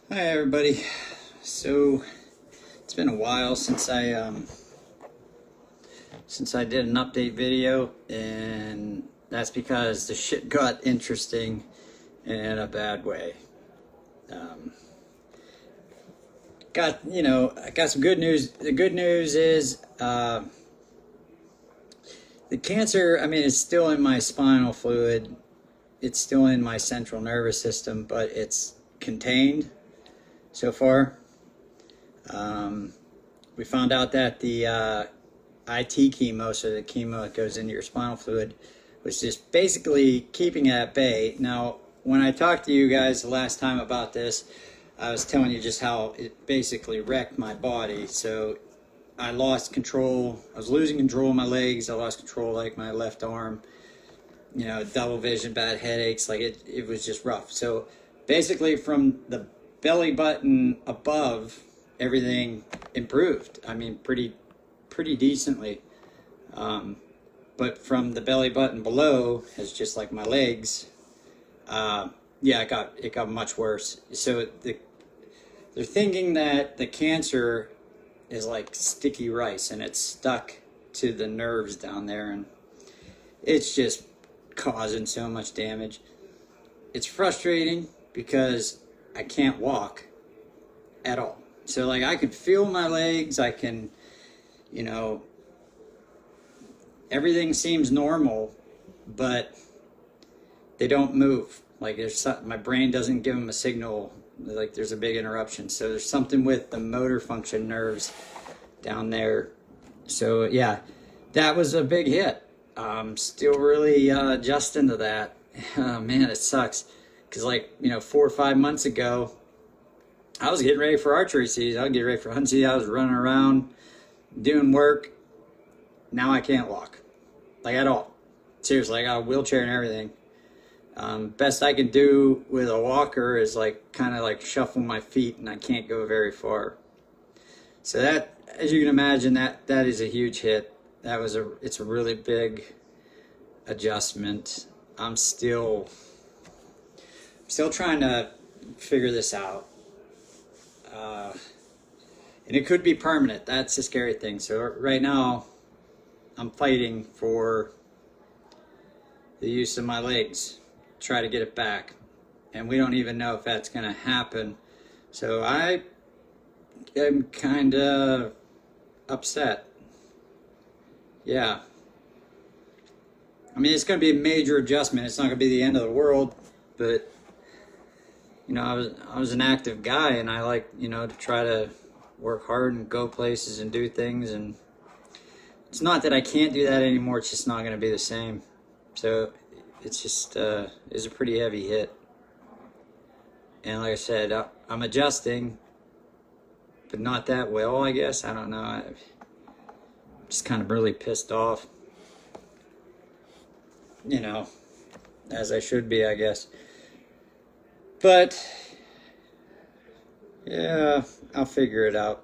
Hi everybody. So it's been a while since I did an update video, and that's because the shit got interesting in a bad way. I got some good news. The good news is the cancer, I mean, it's still in my spinal fluid. It's still in my central nervous system, but it's contained so far. We found out that the IT chemo, so the chemo that goes into your spinal fluid, was just basically keeping it at bay. Now, when I talked to you guys the last time about this, I was telling you just how it basically wrecked my body. So I lost control. I was losing control of my legs. I lost control, like my left arm. Double vision, bad headaches. Like it was just rough. So basically, from the belly button above, everything improved. I mean, pretty decently. But from the belly button below, it's just like my legs. It got much worse. So they're thinking that the cancer is like sticky rice, and it's stuck to the nerves down there, and it's just causing so much damage. It's frustrating because I can't walk at all. So like I can feel my legs, I can, everything seems normal, but they don't move. Like my brain doesn't give them a signal, like there's a big interruption. So there's something with the motor function nerves down there. So yeah, that was a big hit. Still really adjusting to that. Oh, man, it sucks. Because 4 or 5 months ago, I was getting ready for archery season. I was getting ready for hunting season. I was running around, doing work. Now I can't walk. Like at all. Seriously, I got a wheelchair and everything. Best I can do with a walker is kind of shuffle my feet, and I can't go very far. So that, as you can imagine, that is a huge hit. It's a really big adjustment. I'm still trying to figure this out. And it could be permanent. That's the scary thing. So right now, I'm fighting for the use of my legs, try to get it back. And we don't even know if that's going to happen. So I am kind of upset. Yeah. I mean, it's going to be a major adjustment. It's not going to be the end of the world, but I was an active guy, and I like, to try to work hard and go places and do things, and it's not that I can't do that anymore, it's just not going to be the same. So it's just it's a pretty heavy hit. And like I said, I'm adjusting, but not that well, I guess. I don't know. I'm just kind of really pissed off. As I should be, I guess. But yeah, I'll figure it out.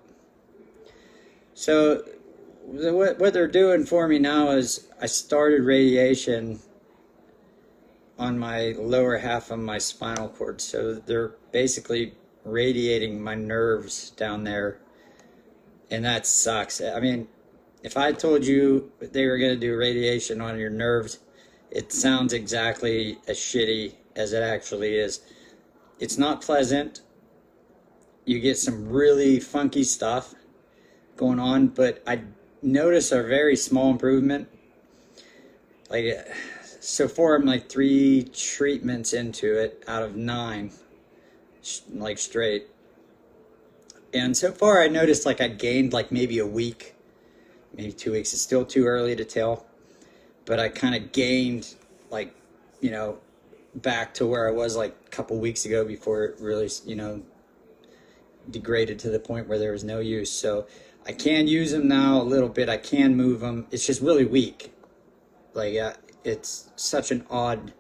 So what they're doing for me now is I started radiation on my lower half of my spinal cord. So they're basically radiating my nerves down there, and that sucks. I mean, if I told you they were going to do radiation on your nerves, it sounds exactly as shitty as it actually is. It's not pleasant. You get some really funky stuff going on, but I notice a very small improvement. So far I'm 3 treatments into it out of 9, straight. And so far I noticed I gained maybe a week, maybe 2 weeks. It's still too early to tell. But I kind of gained, back to where I was a couple weeks ago before it really, degraded to the point where there was no use. So I can use them now a little bit. I can move them. It's just really weak. It's such an odd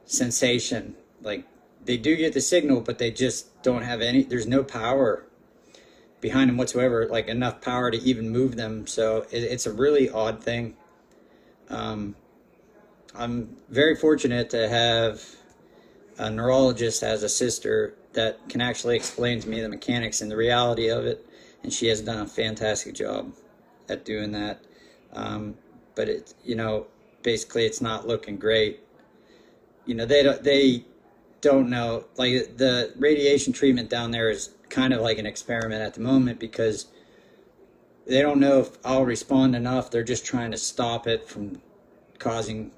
sensation. They do get the signal, but they just don't have there's no power behind them whatsoever, enough power to even move them. So it's a really odd thing. I'm very fortunate to have a neurologist as a sister that can actually explain to me the mechanics and the reality of it, and she has done a fantastic job at doing that. But it, basically it's not looking great. They don't know, like the radiation treatment down there is kind of like an experiment at the moment, because they don't know if I'll respond enough. They're just trying to stop it from causing,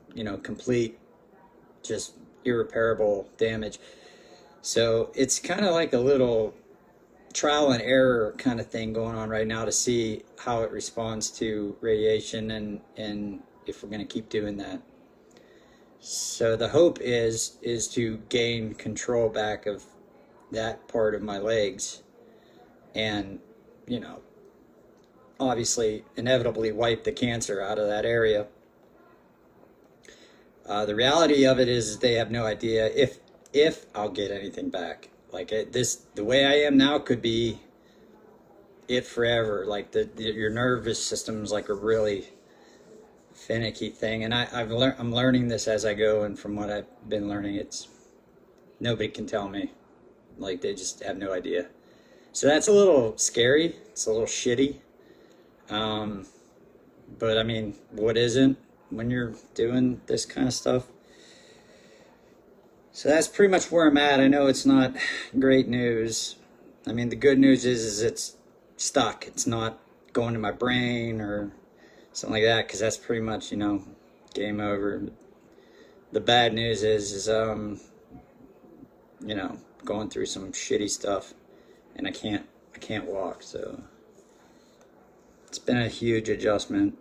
complete, just irreparable damage. So it's kind of like a little trial and error kind of thing going on right now to see how it responds to radiation, and if we're going to keep doing that. So the hope is to gain control back of that part of my legs, and obviously inevitably wipe the cancer out of that area. The reality of it is they have no idea if I'll get anything back. Like the way I am now could be it forever. Like your nervous system is like a really finicky thing, and I'm learning this as I go. And from what I've been learning, it's nobody can tell me. Like they just have no idea. So that's a little scary. It's a little shitty. But I mean, what isn't when you're doing this kind of stuff? So that's pretty much where I'm at. I know it's not great news. I mean, the good news is it's stuck. It's not going to my brain or something like that, because that's pretty much, game over. The bad news is going through some shitty stuff, and I can't walk. So it's been a huge adjustment.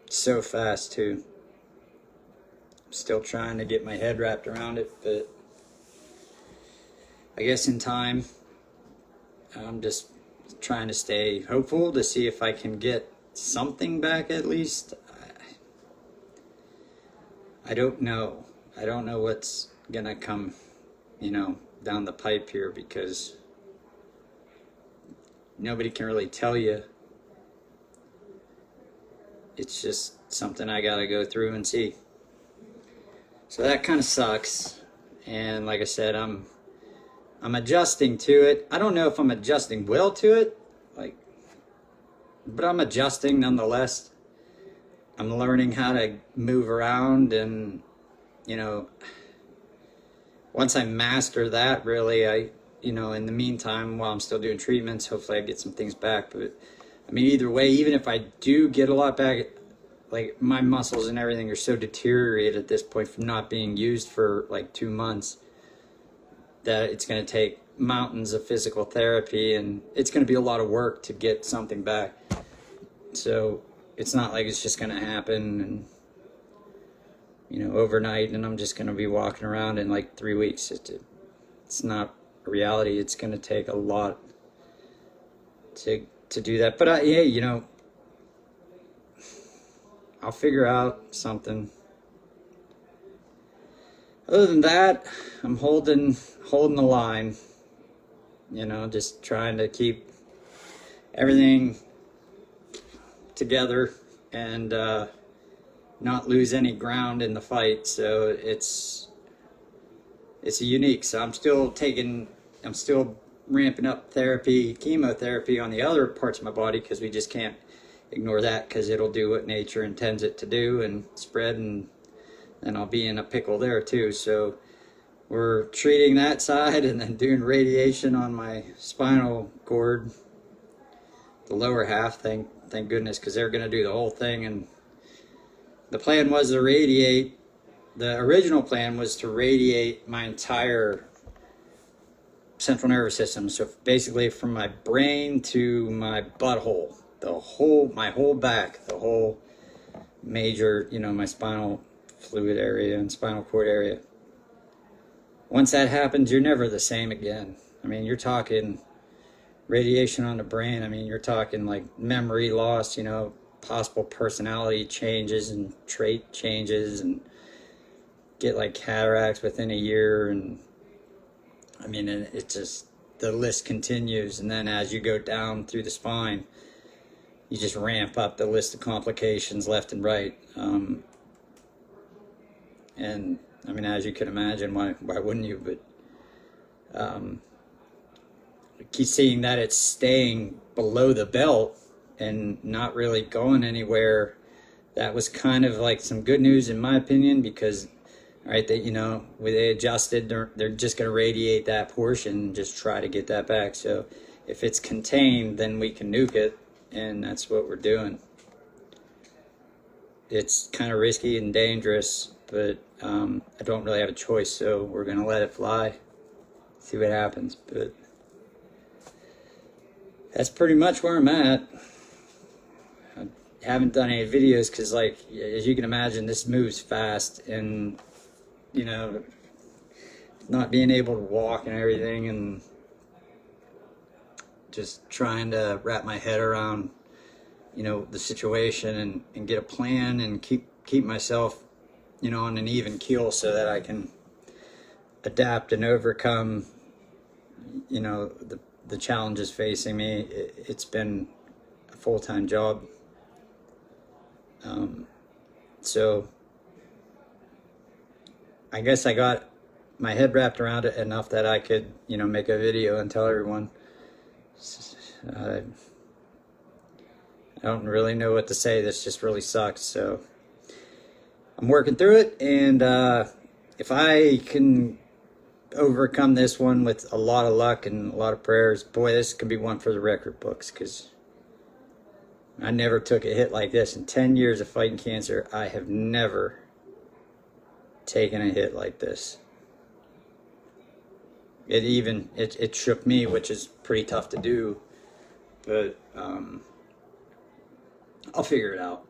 So fast too. Still trying to get my head wrapped around it, but I guess in time. I'm just trying to stay hopeful to see if I can get something back at least. I don't know. I don't know what's gonna come, down the pipe here, because nobody can really tell you. It's just something I gotta go through and see. So that kind of sucks. And like I said, I'm adjusting to it. I don't know if I'm adjusting well to it, but I'm adjusting nonetheless. I'm learning how to move around, and once I master that, really, in the meantime, while I'm still doing treatments, hopefully I get some things back. But I mean, either way, even if I do get a lot back, like my muscles and everything are so deteriorated at this point from not being used for like 2 months, that it's going to take mountains of physical therapy, and it's going to be a lot of work to get something back. So it's not like it's just going to happen and overnight, and I'm just going to be walking around in like 3 weeks. It's not a reality. It's going to take a lot to do that. But hey, I'll figure out something. Other than that, I'm holding the line, just trying to keep everything together and not lose any ground in the fight. So it's unique. So I'm still ramping up chemotherapy on the other parts of my body, because we just can't ignore that, because it'll do what nature intends it to do and spread, and I'll be in a pickle there too. So we're treating that side and then doing radiation on my spinal cord, the lower half. Thank goodness, because they're going to do the whole thing. And the plan was to radiate. The original plan was to radiate my entire central nervous system. So basically from my brain to my butthole, my whole back, the whole major, my spinal fluid area and spinal cord area. Once that happens, you're never the same again. I mean, you're talking radiation on the brain. I mean, you're talking like memory loss, possible personality changes and trait changes, and get like cataracts within a year. And I mean, it just, the list continues. And then as you go down through the spine, you just ramp up the list of complications left and right. And I mean, as you can imagine, why wouldn't you? But keep seeing that it's staying below the belt and not really going anywhere. That was kind of like some good news in my opinion, because they when they adjusted, they're just going to radiate that portion and just try to get that back. So if it's contained, then we can nuke it, and that's what we're doing. It's kind of risky and dangerous, but I don't really have a choice, so we're going to let it fly, see what happens. But that's pretty much where I'm at. I haven't done any videos because, like, as you can imagine, this moves fast, and not being able to walk and everything, and just trying to wrap my head around the situation and get a plan and keep myself on an even keel so that I can adapt and overcome the challenges facing me. It's been a full-time job, so I guess I got my head wrapped around it enough that I could make a video and tell everyone. I don't really know what to say. This just really sucks. So I'm working through it, and if I can overcome this one with a lot of luck and a lot of prayers, boy, this could be one for the record books, because I never took a hit like this. In 10 years of fighting cancer, I have never taken a hit like this. It shook me, which is pretty tough to do, but I'll figure it out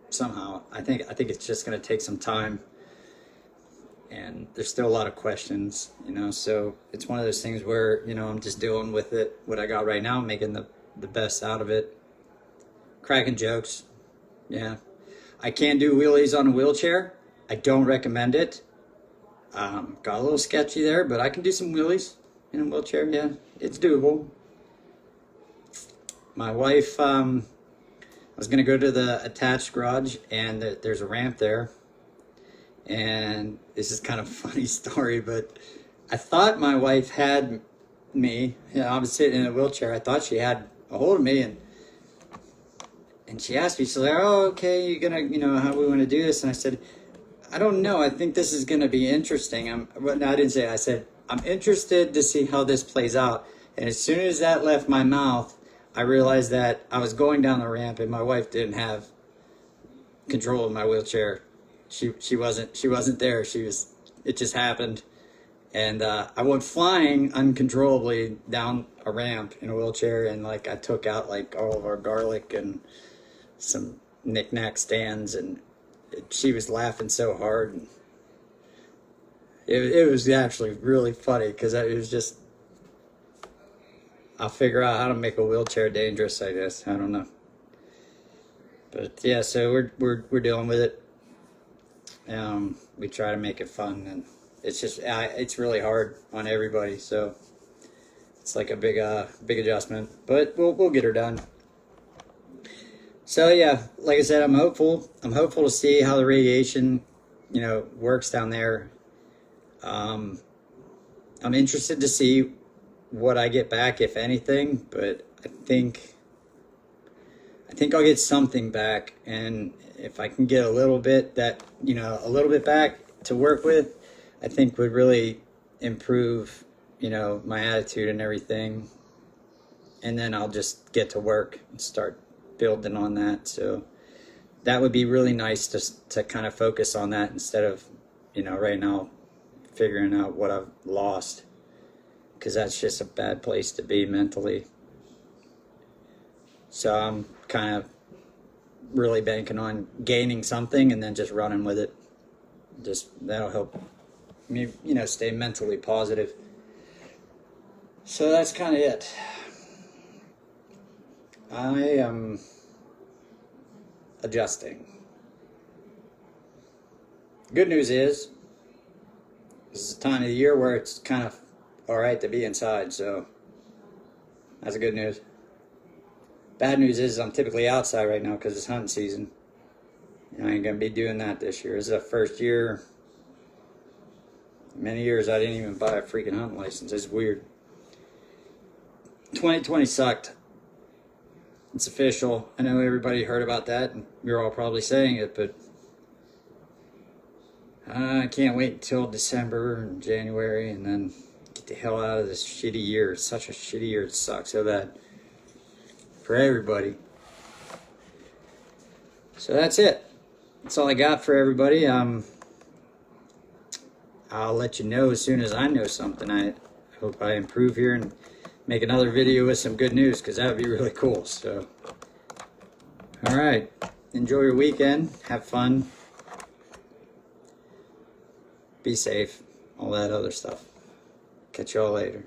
somehow. I think it's just going to take some time, and there's still a lot of questions, so it's one of those things where I'm just dealing with it, what I got right now, making the best out of it, cracking jokes. Yeah, I can do wheelies on a wheelchair. I don't recommend it. Got a little sketchy there, but I can do some wheelies in a wheelchair. Yeah, it's doable. My wife, I was going to go to the attached garage, and there's a ramp there. And this is kind of a funny story, but I thought my wife had me. I was sitting in a wheelchair. I thought she had a hold of me, and she asked me, she's like, "Oh, okay, you're going to, how we want to do this?" And I said, "I don't know. I think this is going to be interesting." I didn't say it. I said, "I'm interested to see how this plays out." And as soon as that left my mouth, I realized that I was going down the ramp, and my wife didn't have control of my wheelchair. She wasn't there. It just happened. And I went flying uncontrollably down a ramp in a wheelchair, and like I took out like all of our garlic and some knick-knack stands, and she was laughing so hard. And it was actually really funny, because it was just, I'll figure out how to make a wheelchair dangerous, I guess. I don't know. But yeah, so we're dealing with it. We try to make it fun, and it's just it's really hard on everybody. So it's like a big adjustment, but we'll get her done. So yeah, like I said, I'm hopeful. I'm hopeful to see how the radiation, works down there. I'm interested to see what I get back, if anything, but I think I'll get something back, and if I can get a little bit back to work with, I think would really improve, my attitude and everything. And then I'll just get to work and start building on that. So that would be really nice to kind of focus on that, instead of, right now figuring out what I've lost, because that's just a bad place to be mentally. So I'm kind of really banking on gaining something and then just running with it. That'll help me, stay mentally positive. So that's kind of it. I am adjusting. Good news is, this is the time of the year where it's kind of all right to be inside, so that's good news. Bad news is I'm typically outside right now because it's hunting season. I ain't gonna be doing that this year. This is the first year Many years I didn't even buy a freaking hunting license. It's weird. 2020 sucked. It's official. I know everybody heard about that, and you're all probably saying it, but I can't wait until December and January and then get the hell out of this shitty year. It's such a shitty year. It sucks so bad for everybody. So that's it. That's all I got for everybody. I'll let you know as soon as I know something. I hope I improve here and make another video with some good news, because that would be really cool. So, all right. Enjoy your weekend. Have fun. Be safe. All that other stuff. Catch y'all later.